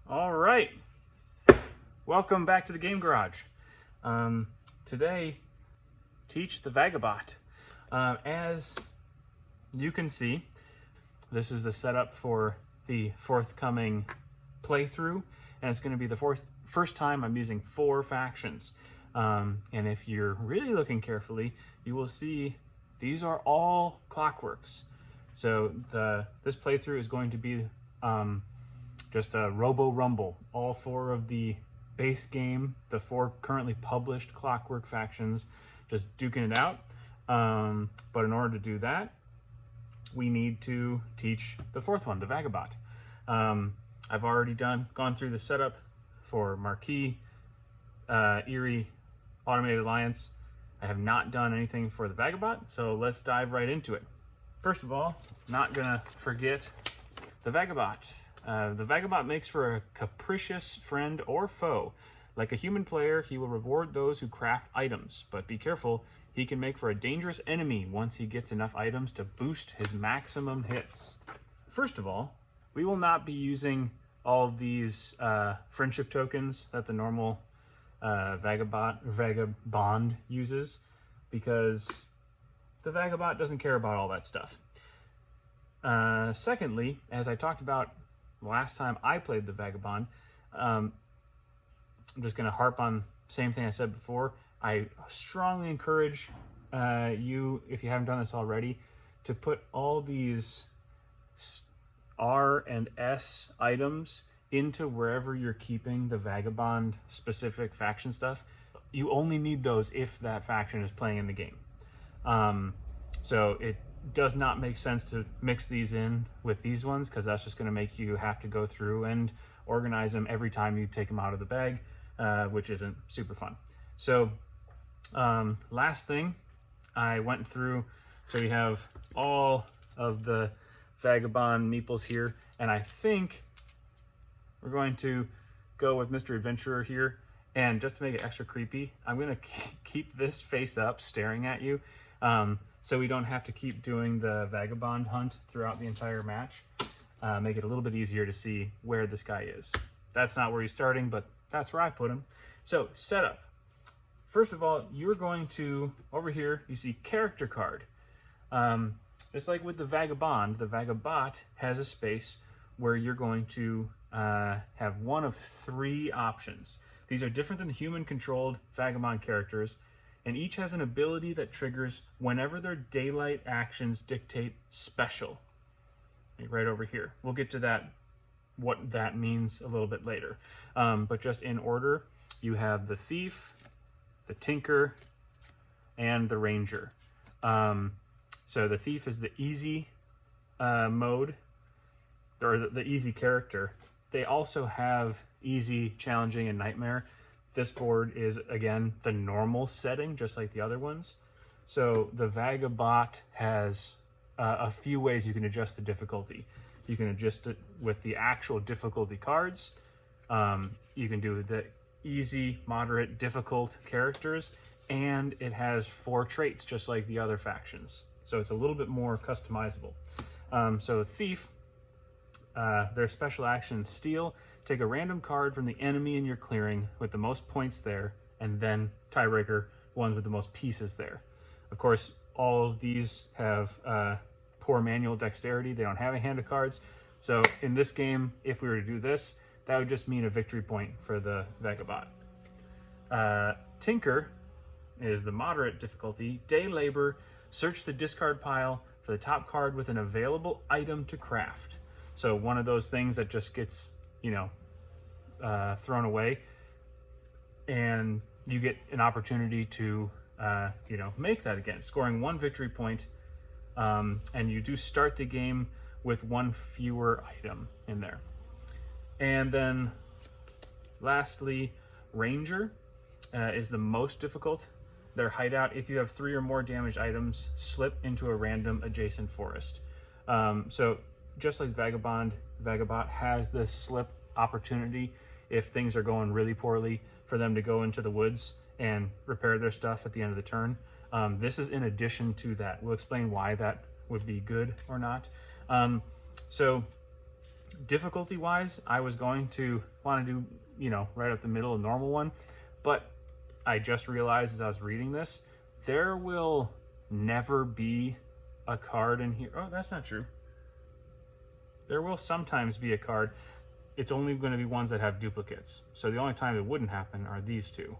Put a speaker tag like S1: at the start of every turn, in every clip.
S1: All right, welcome back to the Game Garage. Today, teach the Vagabot. As you can see, this is the setup for the forthcoming playthrough, and it's going to be the first time I'm using 4 factions. And if you're really looking carefully, you will see these are all clockworks. So this playthrough is going to be just a robo-rumble. All 4 of the base game, the 4 currently published clockwork factions, just duking it out. But in order to do that, we need to teach the 4th one, the Vagabot. I've already gone through the setup for Marquis, Erie, Automated Alliance. I have not done anything for the Vagabot, so let's dive right into it. First of all, not gonna forget the Vagabot. The Vagabot makes for a capricious friend or foe. Like a human player, he will reward those who craft items, but be careful, he can make for a dangerous enemy once he gets enough items to boost his maximum hits. First of all, we will not be using all of these friendship tokens that the normal Vagabond uses, because the Vagabot doesn't care about all that stuff. Secondly, as I talked about last time I played the Vagabond, I'm just going to harp on the same thing I said before. I strongly encourage you, if you haven't done this already, to put all these R and S items into wherever you're keeping the Vagabond specific faction stuff. You only need those if that faction is playing in the game. So it does not make sense to mix these in with these ones, because that's just going to make you have to go through and organize them every time you take them out of the bag, which isn't super fun. So last thing I went through, so we have all of the Vagabond meeples here, and I think we're going to go with Mr. Adventurer here, and just to make it extra creepy, I'm going to keep this face up staring at you, so we don't have to keep doing the Vagabond hunt throughout the entire match. Make it a little bit easier to see where this guy is. That's not where he's starting, but that's where I put him. So, setup. First of all, you're going to, over here, you see character card. Just like with the Vagabond, the Vagabot has a space where you're going to have one of 3 options. These are different than the human-controlled Vagabond characters, and each has an ability that triggers whenever their daylight actions dictate special. Right over here. We'll get to that, what that means a little bit later. But just in order, you have the Thief, the Tinker, and the Ranger. So the Thief is the easy mode, or the easy character. They also have easy, challenging, and nightmare. This board is, again, the normal setting, just like the other ones. So the Vagabot has a few ways you can adjust the difficulty. You can adjust it with the actual difficulty cards. You can do the easy, moderate, difficult characters, and it has 4 traits, just like the other factions. So it's a little bit more customizable. So Thief, their special action, Steal. Take a random card from the enemy in your clearing with the most points there, and then tiebreaker, ones with the most pieces there. Of course, all of these have poor manual dexterity. They don't have a hand of cards. So in this game, if we were to do this, that would just mean a victory point for the Vagabot. Tinker is the moderate difficulty. Day labor. Search the discard pile for the top card with an available item to craft. So one of those things that just gets, thrown away, and you get an opportunity to, make that again, scoring 1 victory point, and you do start the game with 1 fewer item in there. And then, lastly, Ranger is the most difficult. Their hideout, if you have 3 or more damaged items, slip into a random adjacent forest. So just like Vagabot has this slip opportunity if things are going really poorly for them to go into the woods and repair their stuff at the end of the turn. This is in addition to that. We'll explain why that would be good or not. So Difficulty-wise, I was going to want to do, you know, right up the middle, a normal one, but I just realized as I was reading this, there will never be a card in here. Oh, that's not true. There will sometimes be a card. It's only going to be ones that have duplicates. So the only time it wouldn't happen are these two.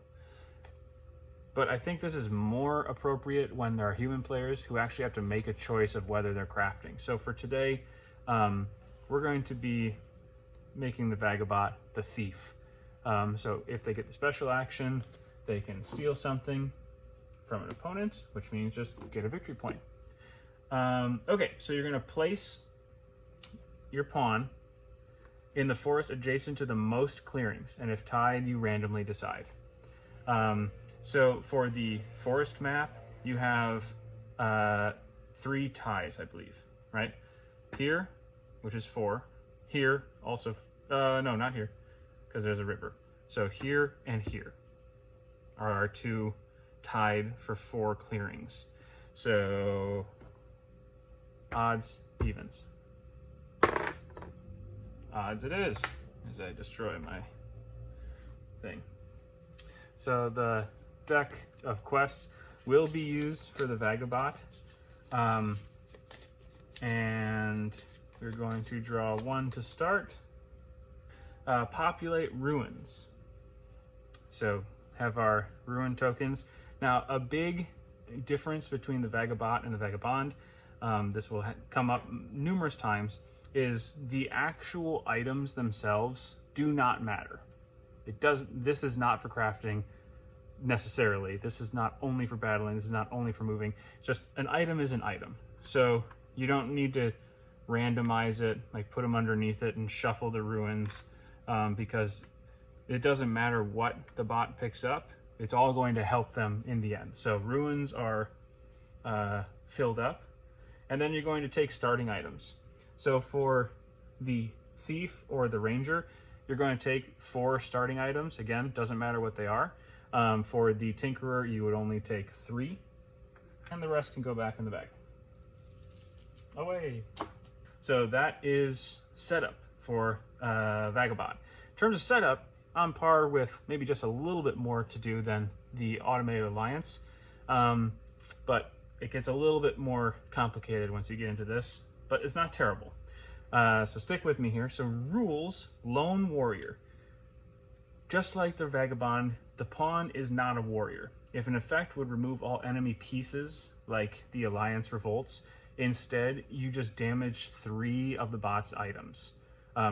S1: But I think this is more appropriate when there are human players who actually have to make a choice of whether they're crafting. So for today, we're going to be making the Vagabot the thief. So if they get the special action, they can steal something from an opponent, which means just get a victory point. Okay, so you're going to place your pawn in the forest adjacent to the most clearings, and if tied, you randomly decide. So for the forest map, you have 3 ties, I believe, right? Here, which is 4. Here, also, no, not here, because there's a river. So here and here are our 2 tied for 4 clearings. So odds, evens. Odds it is, as I destroy my thing. So the deck of quests will be used for the Vagabot. And we're going to draw 1 to start. Populate ruins. So have our ruin tokens. Now, a big difference between the Vagabot and the Vagabond, this will come up numerous times, is the actual items themselves do not matter. This is not for crafting necessarily. This is not only for battling. This is not only for moving. Just an item is an item. So you don't need to randomize it, like put them underneath it and shuffle the ruins, because it doesn't matter what the bot picks up. It's all going to help them in the end. So ruins are filled up, and then you're going to take starting items. So for the thief or the ranger, you're going to take 4 starting items. Again, doesn't matter what they are. For the tinkerer, you would only take 3, and the rest can go back in the bag. Away. So that is setup for Vagabot. In terms of setup, on par with maybe just a little bit more to do than the Automated Alliance, but it gets a little bit more complicated once you get into this, but it's not terrible. So stick with me here. So rules, Lone Warrior. Just like the Vagabond, the pawn is not a warrior. If an effect would remove all enemy pieces, like the Alliance Revolts, instead you just damage 3 of the bot's items,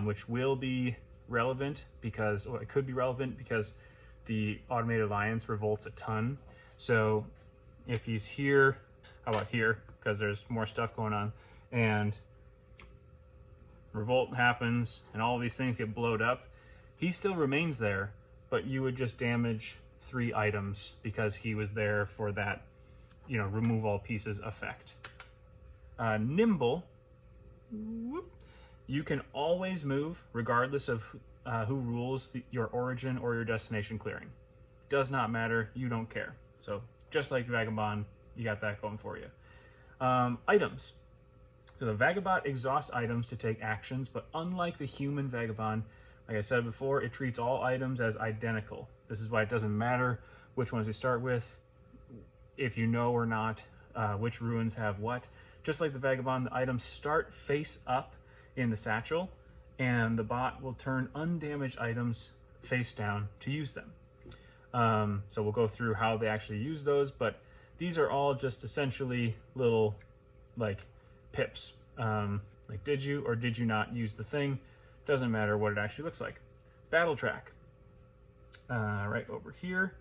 S1: which will be relevant because, well, it could be relevant because the Automated Alliance revolts a ton. So if he's here, how about here, because there's more stuff going on, and revolt happens and all of these things get blowed up, he still remains there, but you would just damage 3 items because he was there for that, you know, remove all pieces effect. Nimble, whoop, you can always move regardless of who rules your origin or your destination clearing. Does not matter, you don't care. So just like Vagabond, you got that going for you. Items. So the Vagabot exhausts items to take actions, but unlike the human Vagabond, like I said before, it treats all items as identical. This is why it doesn't matter which ones you start with, if you know or not which ruins have what. Just like the Vagabond, the items start face up in the satchel, and the bot will turn undamaged items face down to use them. So we'll go through how they actually use those, but these are all just essentially little, like, pips. Like, did you or did you not use the thing? Doesn't matter what it actually looks like. Battle track. Right over here.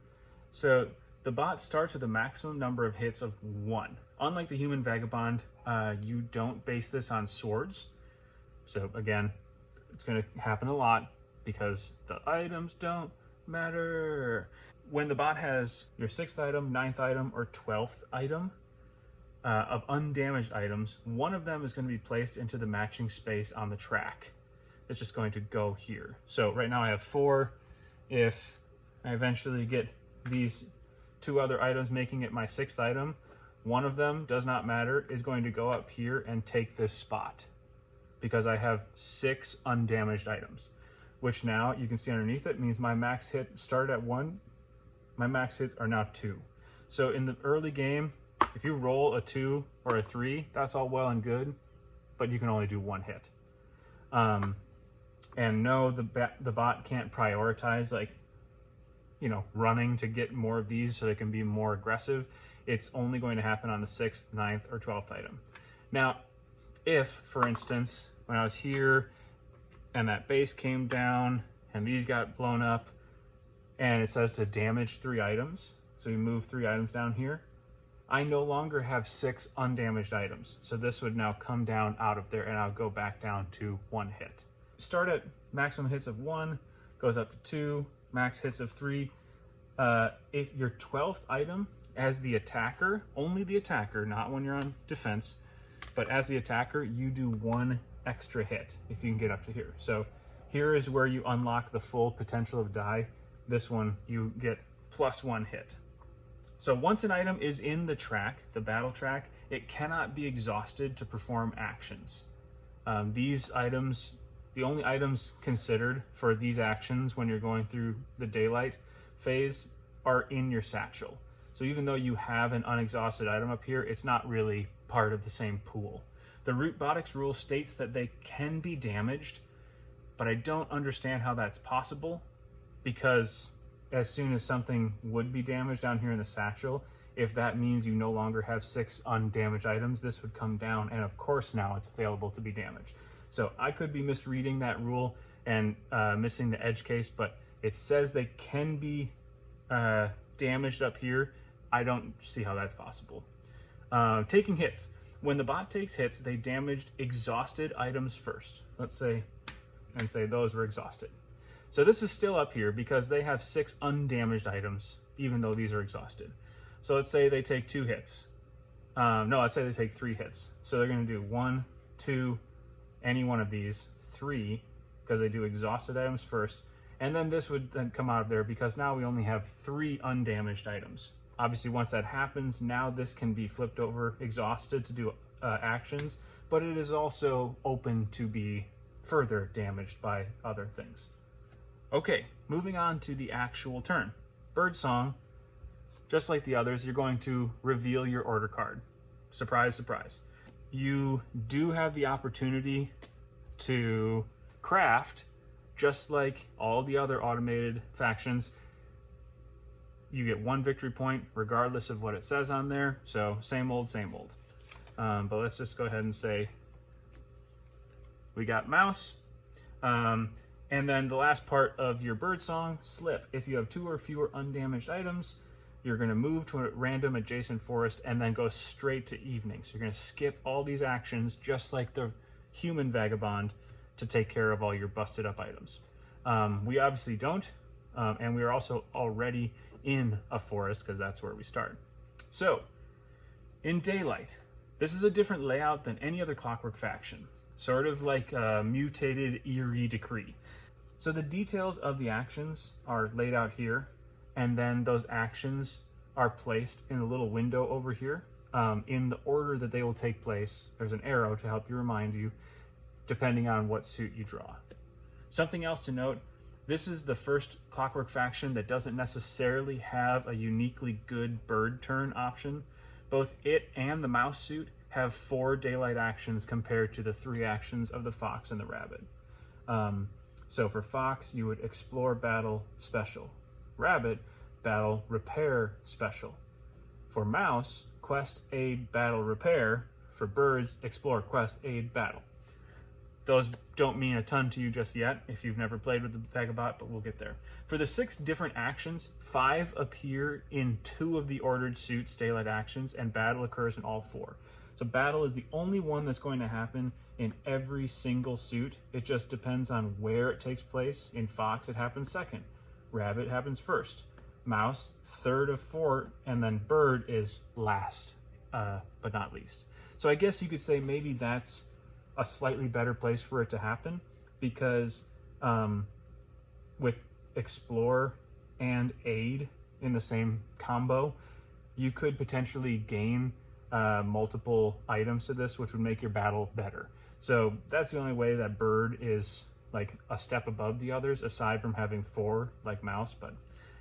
S1: So the bot starts with a maximum number of hits of 1. Unlike the human Vagabond, you don't base this on swords. So again, it's going to happen a lot because the items don't matter. When the bot has your 6th item, 9th item, or 12th item of undamaged items, one of them is going to be placed into the matching space on the track. It's just going to go here. So right now I have 4. If I eventually get these 2 other items making it my 6th item, one of them, does not matter, is going to go up here and take this spot because I have 6 undamaged items, which now you can see underneath it means my max hit started at 1. My max hits are now 2. So in the early game, if you roll a 2 or a 3, that's all well and good, but you can only do 1 hit. And no, the bot can't prioritize, like, you know, running to get more of these so they can be more aggressive. It's only going to happen on the 6th, 9th, or 12th item. Now, if, for instance, when I was here and that base came down and these got blown up and it says to damage 3 items, so you move 3 items down here, I no longer have 6 undamaged items. So this would now come down out of there and I'll go back down to 1 hit. Start at maximum hits of 1, goes up to 2, max hits of 3. If your 12th item, as the attacker, only the attacker, not when you're on defense, but as the attacker, you do 1 extra hit if you can get up to here. So here is where you unlock the full potential of die. This one, you get +1 hit. So once an item is in the track, the battle track, it cannot be exhausted to perform actions. These items, the only items considered for these actions when you're going through the daylight phase are in your satchel. So even though you have an unexhausted item up here, it's not really part of the same pool. The ROOTbotics rule states that they can be damaged, but I don't understand how that's possible, because as soon as something would be damaged down here in the satchel, if that means you no longer have 6 undamaged items, this would come down, and of course now it's available to be damaged. So I could be misreading that rule and missing the edge case, but it says they can be damaged up here. I don't see how that's possible. Taking hits. When the bot takes hits, they damaged exhausted items first. Let's say those were exhausted. So this is still up here because they have 6 undamaged items, even though these are exhausted. So let's say they take 2 hits. No, let's say they take 3 hits. So they're going to do 1, 2, any one of these, 3, because they do exhausted items first. And then this would then come out of there because now we only have 3 undamaged items. Obviously, once that happens, now this can be flipped over exhausted to do actions, but it is also open to be further damaged by other things. Okay, moving on to the actual turn. Birdsong, just like the others, you're going to reveal your order card. Surprise, surprise. You do have the opportunity to craft, just like all the other automated factions. You get 1 victory point regardless of what it says on there. So same old, same old. But let's just go ahead and say we got mouse. And then the last part of your birdsong, slip. If you have 2 or fewer undamaged items, you're going to move to a random adjacent forest and then go straight to evening. So you're going to skip all these actions just like the human vagabond to take care of all your busted up items. We obviously don't, and we are also already in a forest because that's where we start. So in daylight, this is a different layout than any other Clockwork faction, sort of like a mutated eerie decree. So the details of the actions are laid out here, and then those actions are placed in a little window over here in the order that they will take place. There's an arrow to help you remind you, depending on what suit you draw. Something else to note, this is the first Clockwork faction that doesn't necessarily have a uniquely good bird turn option. Both it and the mouse suit have 4 daylight actions compared to the 3 actions of the fox and the rabbit. So for fox, you would explore, battle, special. Rabbit, battle, repair, special. For mouse, quest, aid, battle, repair. For birds, explore, quest, aid, battle. Those don't mean a ton to you just yet if you've never played with the Vagabot, but we'll get there. For the 6 different actions, 5 appear in 2 of the ordered suits' daylight actions, and battle occurs in all 4. So battle is the only one that's going to happen in every single suit. It just depends on where it takes place. In fox, it happens second. Rabbit happens first. Mouse, third of 4, and then bird is last, but not least. So I guess you could say maybe that's a slightly better place for it to happen, because with explore and aid in the same combo, you could potentially gain multiple items to this, which would make your battle better. So that's the only way that bird is like a step above the others, aside from having 4 like mouse, but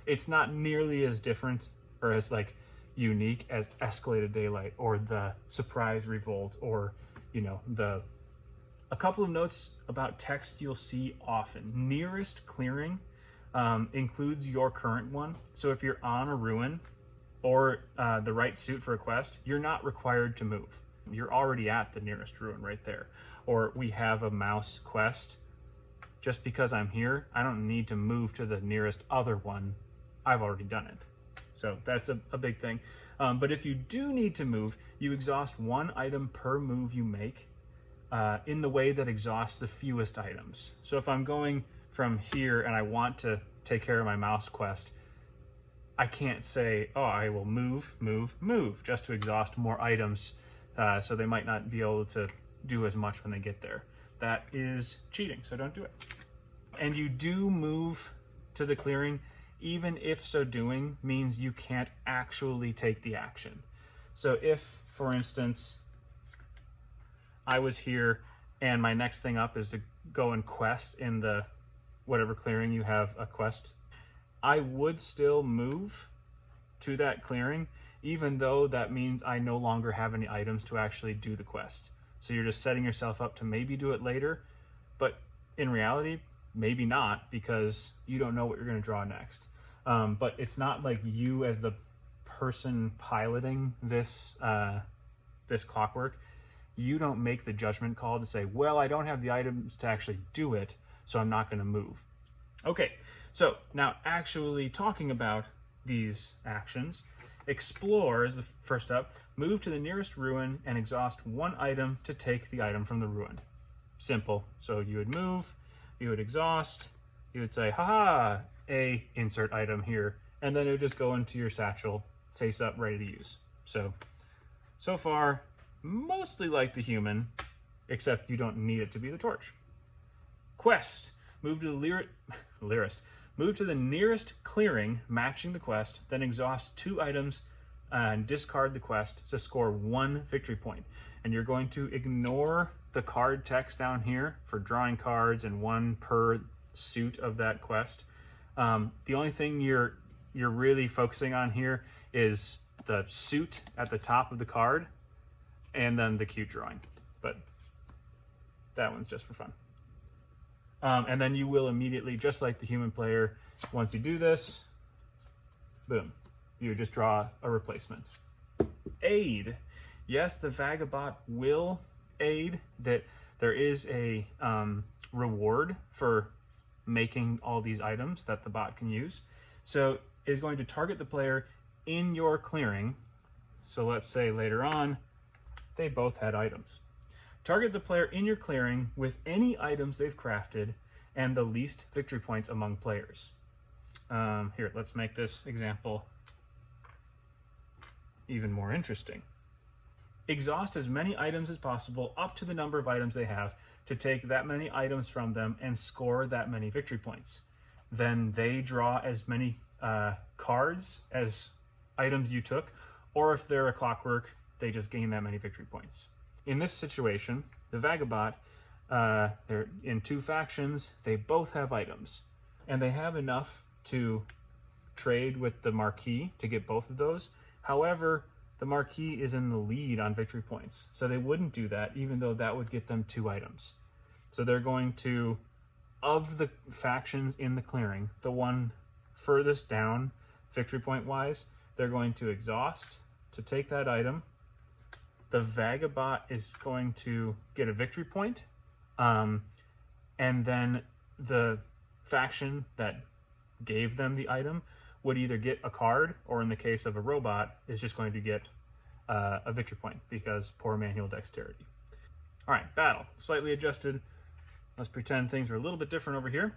S1: it's not nearly as different or as like unique as Escalated Daylight or the Surprise Revolt, or a couple of notes about text you'll see often. Nearest clearing includes your current one. So if you're on a ruin or the right suit for a quest, you're not required to move. You're already at the nearest ruin right there. Or we have a mouse quest. Just because I'm here, I don't need to move to the nearest other one. I've already done it. So that's a big thing. But if you do need to move, you exhaust 1 item per move you make in the way that exhausts the fewest items. So if I'm going from here and I want to take care of my mouse quest, I can't say, oh, I will move, just to exhaust more items, so they might not be able to do as much when they get there. That is cheating, so don't do it. And you do move to the clearing, even if so doing means you can't actually take the action. So if, for instance, I was here and my next thing up is to go and quest in the whatever clearing you have a quest, I would still move to that clearing, even though that means I no longer have any items to actually do the quest. So you're just setting yourself up to maybe do it later, but in reality, maybe not, because you don't know what you're going to draw next. But it's not like you as the person piloting this this clockwork, you don't make the judgment call to say, well, I don't have the items to actually do it, so I'm not going to move. Okay, so now actually talking about these actions, explore is the first up. Move to the nearest ruin and exhaust 1 item to take the item from the ruin. Simple. So you would move, you would exhaust, you would say, haha, a insert item here, and then it would just go into your satchel, face up, ready to use. So far, mostly like the human, except you don't need it to be the torch. Quest. Move to the Move to the nearest clearing matching the quest, then exhaust 2 items and discard the quest to score 1 victory point. And you're going to ignore the card text down here for drawing cards and 1 per suit of that quest. The only thing you're really focusing on here is the suit at the top of the card and then the cute drawing. But that one's just for fun. And then you will immediately, just like the human player, once you do this, boom, you just draw a replacement. Aid. Yes, the Vagabot will aid. That there is a reward for making all these items that the bot can use. So it is going to target the player in your clearing. So let's say later on, they both had items. Target the player in your clearing with any items they've crafted and the least victory points among players. Here, let's make this example even more interesting. Exhaust as many items as possible up to the number of items they have to take that many items from them and score that many victory points. Then they draw as many cards as items you took, or if they're a clockwork, they just gain that many victory points. In this situation, the Vagabot, they're in 2 factions, they both have items, and they have enough to trade with the Marquis to get both of those. However, the Marquis is in the lead on victory points, so they wouldn't do that, even though that would get them 2 items. So they're going to, of the factions in the clearing, the one furthest down victory point wise, they're going to exhaust to take that item. The Vagabot is going to get a victory point, and then the faction that gave them the item would either get a card, or in the case of a robot, is just going to get a victory point because poor manual dexterity. All right, battle. Slightly adjusted. Let's pretend things are a little bit different over here.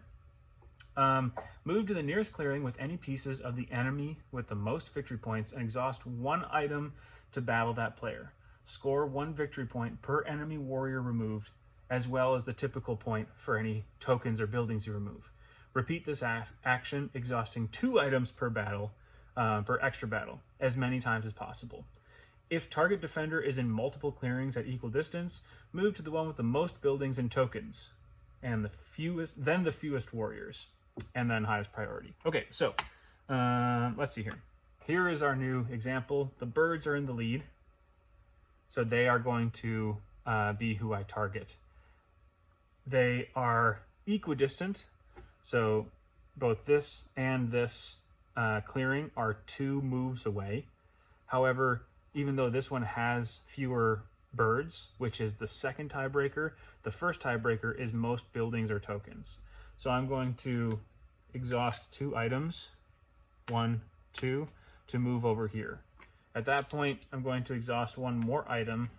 S1: Move to the nearest clearing with any pieces of the enemy with the most victory points and exhaust 1 item to battle that player. Score 1 victory point per enemy warrior removed, as well as the typical point for any tokens or buildings you remove. Repeat this action, exhausting 2 items per battle, per extra battle, as many times as possible. If target defender is in multiple clearings at equal distance, move to the one with the most buildings and tokens, and the fewest warriors, and then highest priority. Okay, so let's see here. Here is our new example. The birds are in the lead, so they are going to be who I target. They are equidistant, so both this and this clearing are 2 moves away. However, even though this one has fewer birds, which is the second tiebreaker, the first tiebreaker is most buildings or tokens. So I'm going to exhaust 2 items, 1, 2, to move over here. At that point, I'm going to exhaust 1 more item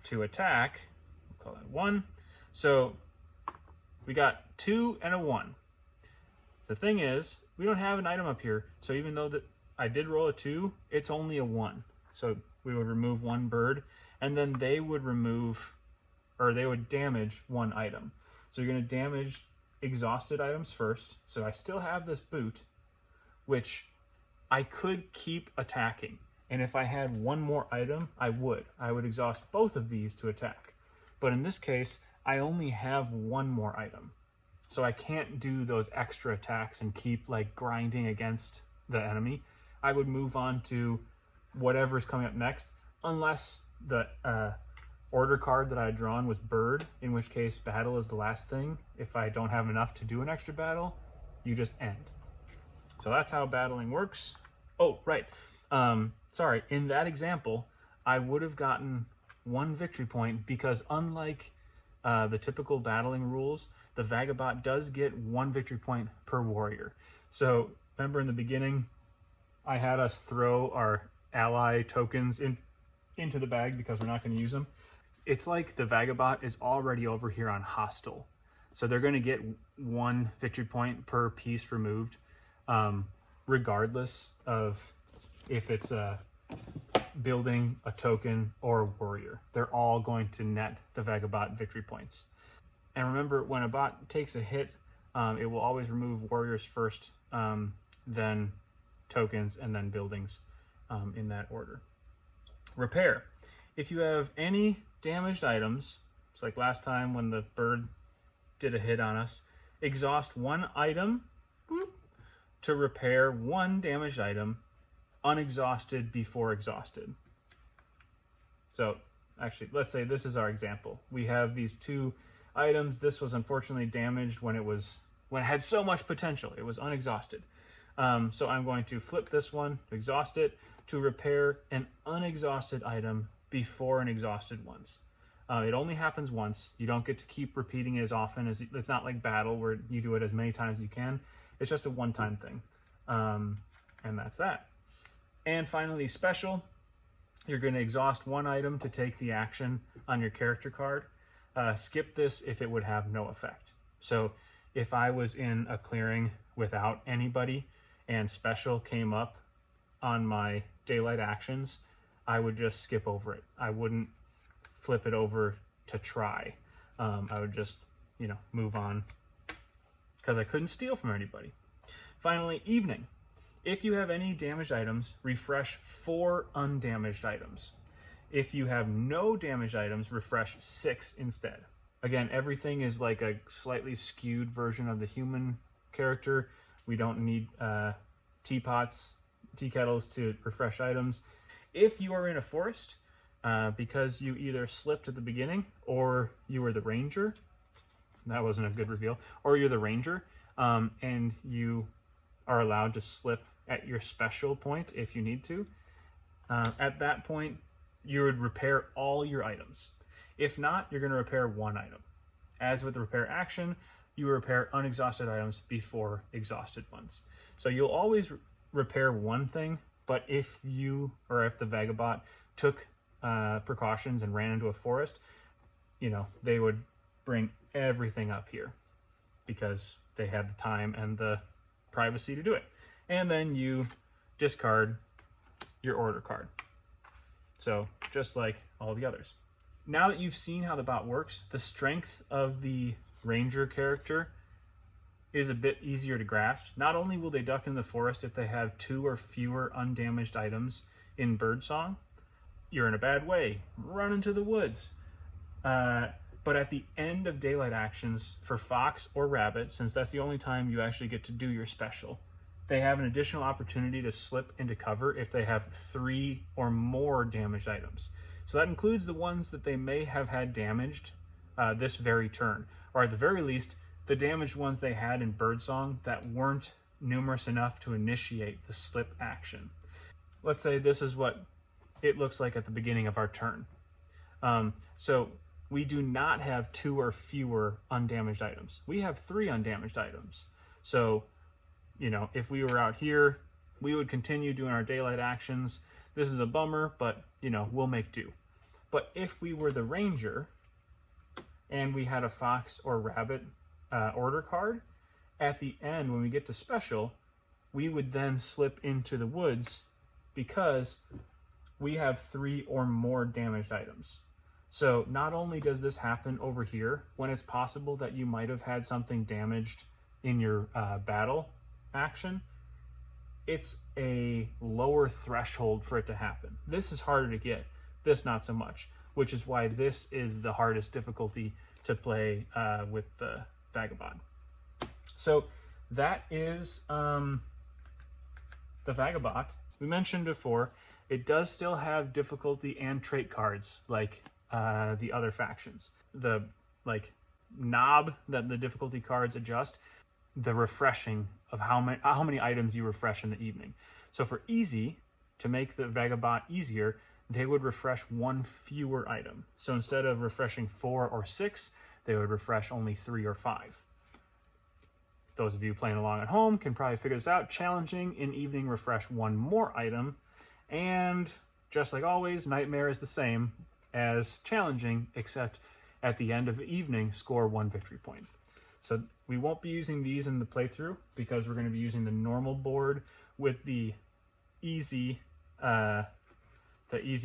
S1: to attack. We'll call that 1. So we got 2 and a 1. The thing is, we don't have an item up here, so even though that I did roll a 2, it's only a 1. So we would remove 1 bird, and then they would damage 1 item. So you're going to damage exhausted items first. So I still have this boot, which I could keep attacking. And if I had 1 more item, I would exhaust both of these to attack. But in this case, I only have 1 more item. So I can't do those extra attacks and keep like grinding against the enemy. I would move on to whatever's coming up next, unless the order card that I had drawn was bird, in which case battle is the last thing. If I don't have enough to do an extra battle, you just end. So that's how battling works. Oh, right. Sorry, in that example, I would have gotten 1 victory point because unlike the typical battling rules, the Vagabot does get 1 victory point per warrior. So remember in the beginning, I had us throw our ally tokens into the bag because we're not going to use them. It's like the Vagabot is already over here on hostile. So they're going to get 1 victory point per piece removed, regardless of if it's a building, a token, or a warrior. They're all going to net the Vagabot victory points. And remember, when a bot takes a hit, it will always remove warriors first, then tokens, and then buildings in that order. Repair. If you have any damaged items, it's like last time when the bird did a hit on us, exhaust 1 item to repair 1 damaged item, unexhausted before exhausted. So actually, let's say this is our example. We have these 2 items. This was unfortunately damaged when it had so much potential. It was unexhausted. So I'm going to flip this one, exhaust it, to repair an unexhausted item before an exhausted once. It only happens once. You don't get to keep repeating it as often as it's not like battle where you do it as many times as you can. It's just a one-time thing. And that's that. And finally, special. You're going to exhaust 1 item to take the action on your character card. Skip this if it would have no effect. So if I was in a clearing without anybody and special came up on my daylight actions, I would just skip over it. I wouldn't flip it over to try. I would just, move on because I couldn't steal from anybody. Finally, evening. If you have any damaged items, refresh 4 undamaged items. If you have no damaged items, refresh 6 instead. Again, everything is like a slightly skewed version of the human character. We don't need teapots, tea kettles to refresh items. If you are in a forest, because you either slipped at the beginning or you were the ranger, that wasn't a good reveal, or you're the ranger, and you are allowed to slip at your special point if you need to. At that point, you would repair all your items. If not, you're going to repair 1 item. As with the repair action, you repair unexhausted items before exhausted ones. So you'll always repair 1 thing, but if the Vagabot took precautions and ran into a forest, they would bring everything up here because they had the time and the privacy to do it. And then you discard your order card. So just like all the others. Now that you've seen how the bot works, the strength of the ranger character is a bit easier to grasp. Not only will they duck in the forest if they have 2 or fewer undamaged items in Birdsong, you're in a bad way, run into the woods. But at the end of daylight actions for fox or rabbit, since that's the only time you actually get to do your special, they have an additional opportunity to slip into cover if they have 3 or more damaged items. So that includes the ones that they may have had damaged this very turn, or at the very least, the damaged ones they had in Birdsong that weren't numerous enough to initiate the slip action. Let's say this is what it looks like at the beginning of our turn. So we do not have 2 or fewer undamaged items. We have 3 undamaged items. So, you know, if we were out here, we would continue doing our daylight actions. This is a bummer, but, you know, we'll make do. But if we were the ranger and we had a fox or rabbit order card, at the end, when we get to special, we would then slip into the woods because we have 3 or more damaged items. So not only does this happen over here when it's possible that you might have had something damaged in your battle action, it's a lower threshold for it to happen. This is harder to get, this not so much, which is why this is the hardest difficulty to play with the Vagabot. So that is the Vagabot. We mentioned before, it does still have difficulty and trait cards like the other factions. The knob that the difficulty cards adjust, the refreshing of how many items you refresh in the evening. So for easy, to make the Vagabot easier, they would refresh 1 fewer item. So instead of refreshing 4 or 6, they would refresh only 3 or 5. Those of you playing along at home can probably figure this out. Challenging in evening, refresh 1 more item. And just like always, Nightmare is the same as challenging, except at the end of the evening, score 1 victory point. So we won't be using these in the playthrough because we're going to be using the normal board with the easy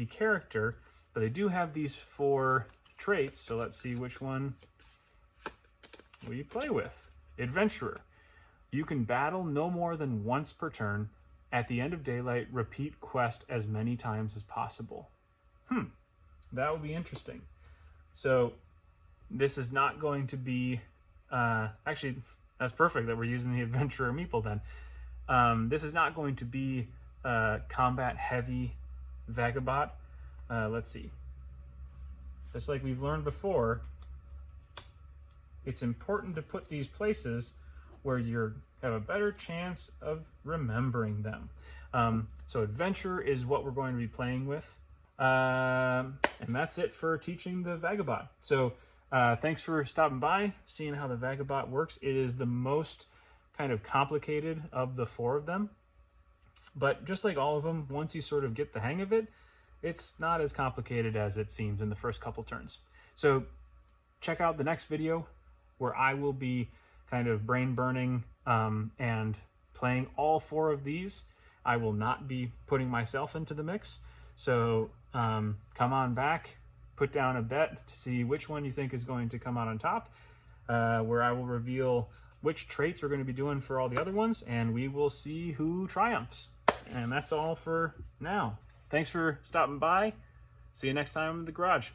S1: character, but they do have these 4 traits. So let's see which one we play with. Adventurer. You can battle no more than once per turn. At the end of daylight, repeat quest as many times as possible. That would be interesting. So this is not going to be, actually, that's perfect that we're using the Adventurer meeple then. This is not going to be combat heavy Vagabot. Let's see. Just like we've learned before, it's important to put these places where you have a better chance of remembering them. So Adventure is what we're going to be playing with. And that's it for teaching the Vagabot. So thanks for stopping by, seeing how the Vagabot works. It is the most kind of complicated of the 4 of them. But just like all of them, once you sort of get the hang of it, it's not as complicated as it seems in the first couple turns. So check out the next video where I will be kind of brain burning and playing all 4 of these. I will not be putting myself into the mix. So come on back, put down a bet to see which one you think is going to come out on top, where I will reveal which traits we're going to be doing for all the other ones, and we will see who triumphs. And that's all for now. Thanks for stopping by. See you next time in the garage.